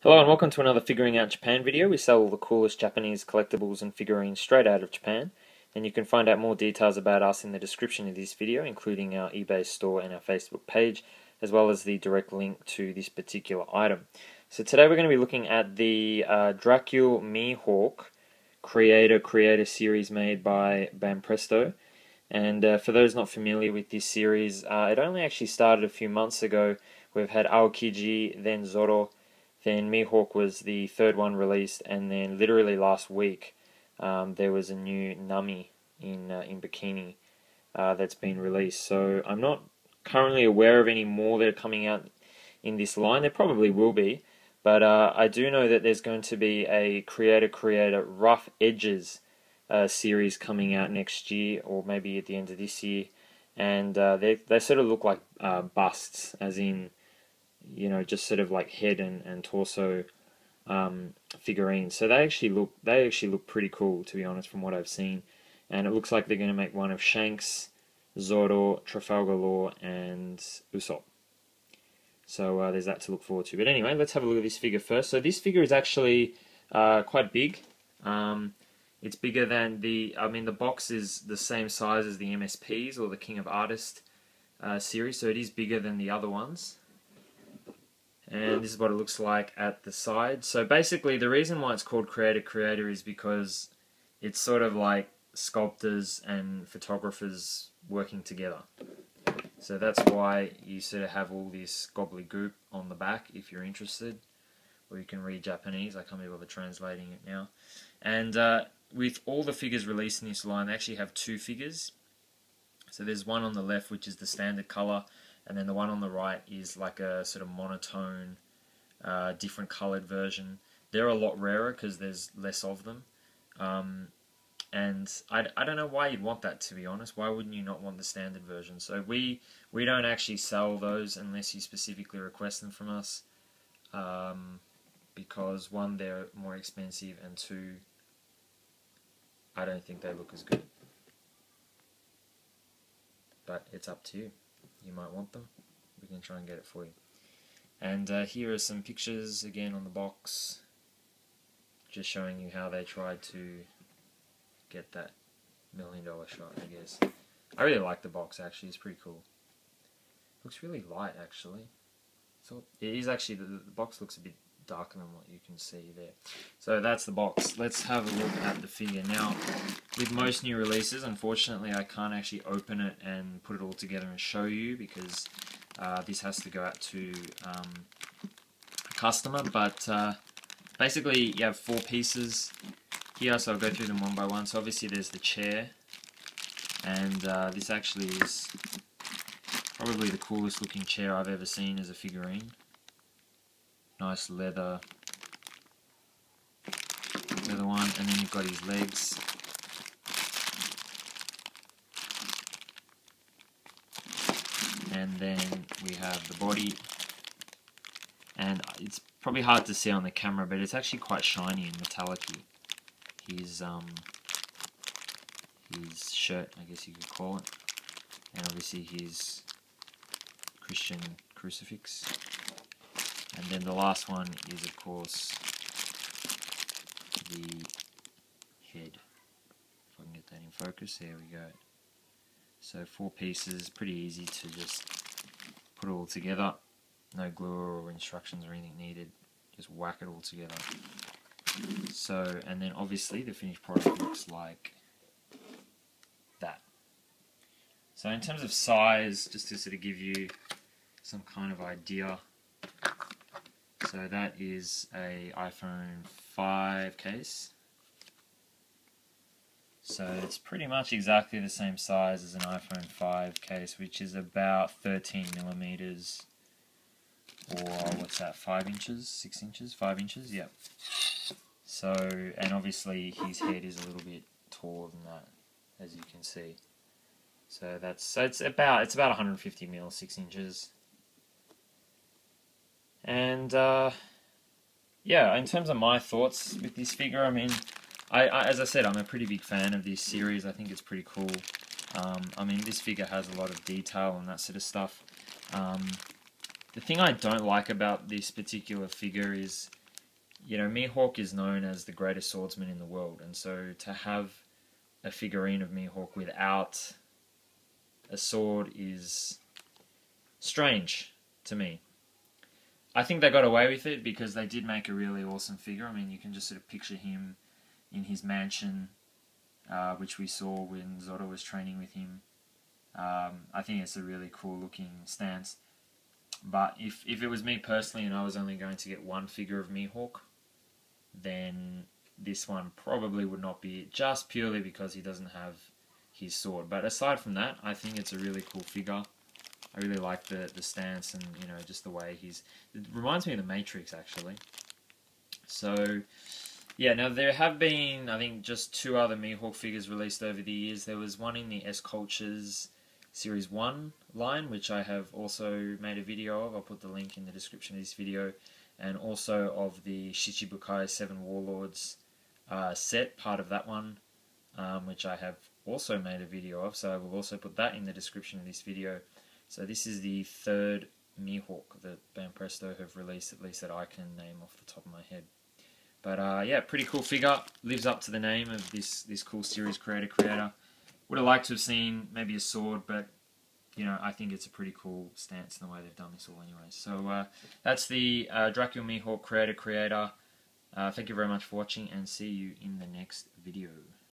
Hello and welcome to another Figuring Out Japan video. We sell all the coolest Japanese collectibles and figurines straight out of Japan, and you can find out more details about us in the description of this video, including our eBay store and our Facebook page, as well as the direct link to this particular item. So today we're going to be looking at the Dracule Mihawk creator series made by Banpresto. And for those not familiar with this series, it only actually started a few months ago. We've had Aokiji, then Zoro, then Mihawk was the third one released, and then literally last week there was a new Nami in bikini that's been released. So I'm not currently aware of any more that are coming out in this line. There probably will be, but I do know that there's going to be a creator Rough Edges series coming out next year, or maybe at the end of this year, and they sort of look like busts, as in, you know, just sort of like head and torso figurines. So they actually look pretty cool, to be honest, from what I've seen. And it looks like they're going to make one of Shanks, Zoro, Trafalgar Law, and Usopp. So there's that to look forward to. But anyway, let's have a look at this figure first. So this figure is actually quite big. It's bigger than the box is the same size as the MSPs, or the King of Artists series, so it is bigger than the other ones. And this is what it looks like at the side. So basically the reason why it's called creator is because it's sort of like sculptors and photographers working together. So that's why you sort of have all this gobbledygook on the back if you're interested, or you can read Japanese. I can't be bothered translating it now. And with all the figures released in this line, they actually have two figures. So there's one on the left which is the standard color, and then the one on the right is like a sort of monotone, different colored version. They're a lot rarer because there's less of them. And I don't know why you'd want that, to be honest. Why wouldn't you not want the standard version? So we don't actually sell those unless you specifically request them from us. Because one, they're more expensive, and two, I don't think they look as good. But it's up to you. You might want them. We can try and get it for you. And here are some pictures again on the box, just showing you how they tried to get that $1 million shot, I guess. I really like the box, actually. It's pretty cool. Looks really light, actually. So it is actually, the box looks a bit darker than what you can see there. So that's the box. Let's have a look at the figure. Now, with most new releases, unfortunately I can't actually open it and put it all together and show you, because this has to go out to a customer. But basically you have 4 pieces here, so I'll go through them one by one. So obviously there's the chair, and this actually is probably the coolest looking chair I've ever seen as a figurine. Nice leather one, and then you've got his legs. And then we have the body, and it's probably hard to see on the camera, but it's actually quite shiny and metallic-y. His shirt, I guess you could call it, and obviously his Christian crucifix. And then the last one is, of course, the head. If I can get that in focus, there we go. So 4 pieces, pretty easy to just put it all together. No glue or instructions or anything needed. Just whack it all together. So, and then obviously the finished product looks like that. So in terms of size, just to sort of give you some kind of idea, so that is a iPhone 5 case. So it's pretty much exactly the same size as an iPhone 5 case, which is about 13 millimeters, or what's that, 5 inches, 6 inches, 5 inches, yeah. So, and obviously his head is a little bit taller than that, as you can see. So it's about 150 mil, 6 inches. And yeah, in terms of my thoughts with this figure, I mean, as I said, I'm a pretty big fan of this series. I think it's pretty cool. I mean, this figure has a lot of detail and that sort of stuff. The thing I don't like about this particular figure is you know, Mihawk is known as the greatest swordsman in the world, and so to have a figurine of Mihawk without a sword is strange to me. I think they got away with it because they did make a really awesome figure. I mean, you can just sort of picture him in his mansion, which we saw when Zoro was training with him. I think it's a really cool looking stance. But if it was me personally and I was only going to get one figure of Mihawk, then this one probably would not be it, just purely because he doesn't have his sword. But aside from that, I think it's a really cool figure. I really like the stance and, you know, just the way it reminds me of the Matrix, actually. So yeah, now there have been, I think, just 2 other Mihawk figures released over the years. There was one in the S Cultures Series 1 line, which I have also made a video of. I'll put the link in the description of this video. And also of the Shichibukai 7 Warlords set, part of that one, which I have also made a video of. So I will also put that in the description of this video. So this is the 3rd Mihawk that Banpresto have released, at least that I can name off the top of my head. But yeah, pretty cool figure. Lives up to the name of this cool series creator. Would have liked to have seen maybe a sword, but you know, I think it's a pretty cool stance in the way they've done this all anyway. So that's the Dracule Mihawk creator. Thank you very much for watching, and see you in the next video.